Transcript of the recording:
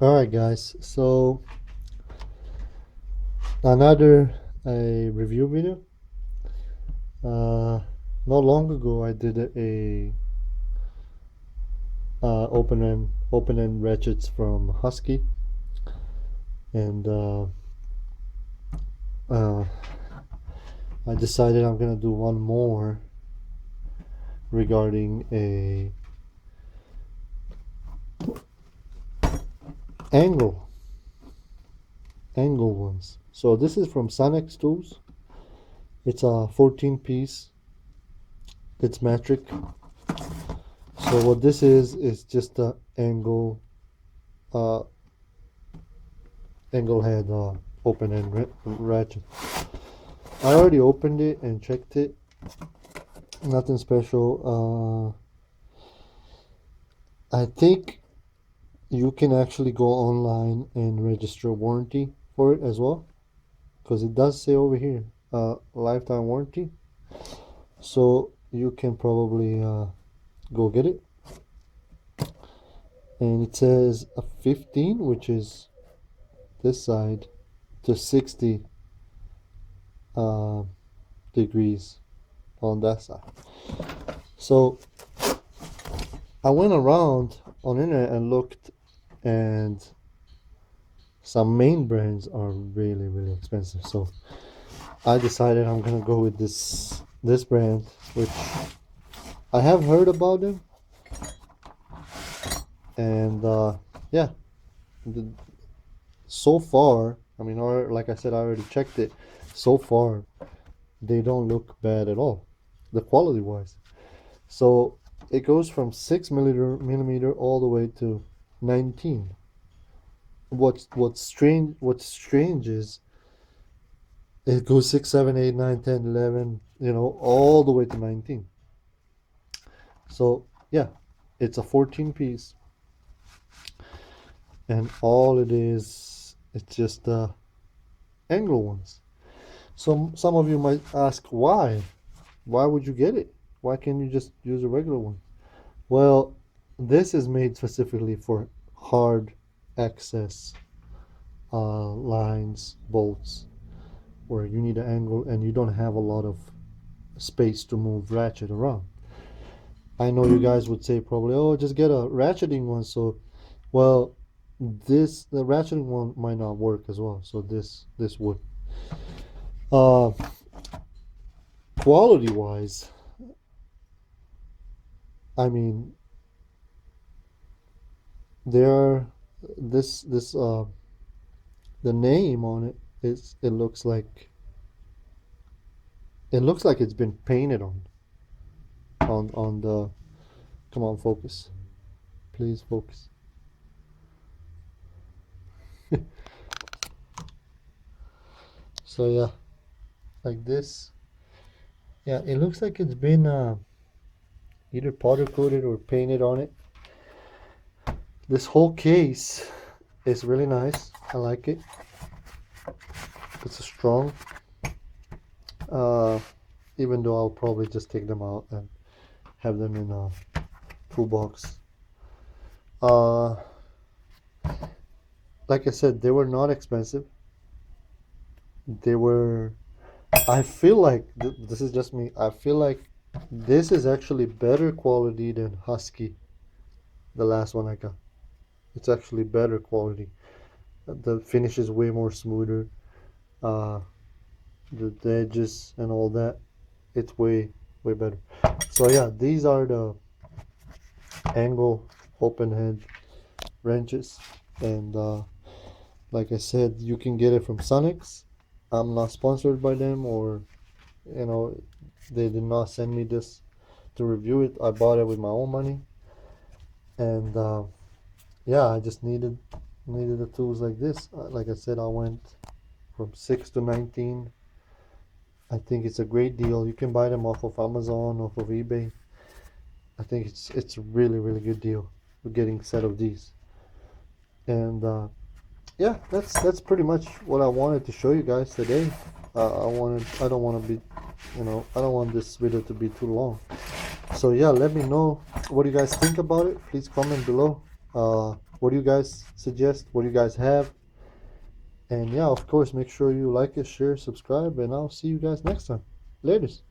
Alright guys, so another a review video. Not long ago I did a open end ratchets from Husky, and uh, I decided I'm gonna do one more regarding a angle ones. So this is from Sunex tools. It's a 14 piece. It's metric. So what this is just a uh, angle head open end ratchet. I already opened it and checked it. Nothing special. I think you can actually go online and register a warranty for it as well, because it does say over here lifetime warranty. So you can probably go get it. And it says a 15, which is this side, to 60 degrees on that side. So I went around on internet and looked, and some main brands are really expensive. So I decided I'm gonna go with this brand, which I have heard about them, and yeah, so far, I mean, or like I said, I already checked it. So far, they don't look bad at all, the quality wise. So it goes from 6 millimeter all the way to 19. What's strange is it goes 6, 7, 8, 9, 10, 11, all the way to 19. So yeah, it's a 14 piece, and all it is, it's just angle ones. So some of you might ask, why would you get it? Why can't you just use a regular one? Well, this is made specifically for hard access lines, bolts, where you need an angle and you don't have a lot of space to move ratchet around. I know you guys would say probably, oh, just get a ratcheting one. So, well, the ratcheting one might not work as well. So this would. Uh, Quality wise, I mean, there, the name on it is, it looks like it's been painted on the. Come on, focus, please focus. So yeah, like this. Yeah, it looks like it's been either powder coated or painted on it. This whole case is really nice. I like it. It's a strong. Even though I'll probably just take them out and have them in a toolbox. Like I said, they were not expensive. They were. I feel like this is just me. I feel like this is actually better quality than Husky, the last one I got. It's actually better quality. The finish is way more smoother. Uh, the edges and all that, it's way better. So yeah, these are the angle open head wrenches, and like I said, you can get it from Sunex. I'm not sponsored by them, or they did not send me this to review it. I bought it with my own money, and yeah, I just needed the tools like this. Like I said, I went from 6 to 19. I think it's a great deal. You can buy them off of Amazon, off of eBay. I think it's a really good deal. We're getting a set of these, and yeah, that's pretty much what I wanted to show you guys today. I don't want to be, I don't want this video to be too long. So yeah, let me know what you guys think about it. Please comment below. What do you guys suggest? What do you guys have? And yeah, of course, make sure you like it, share, subscribe, and I'll see you guys next time. Laters.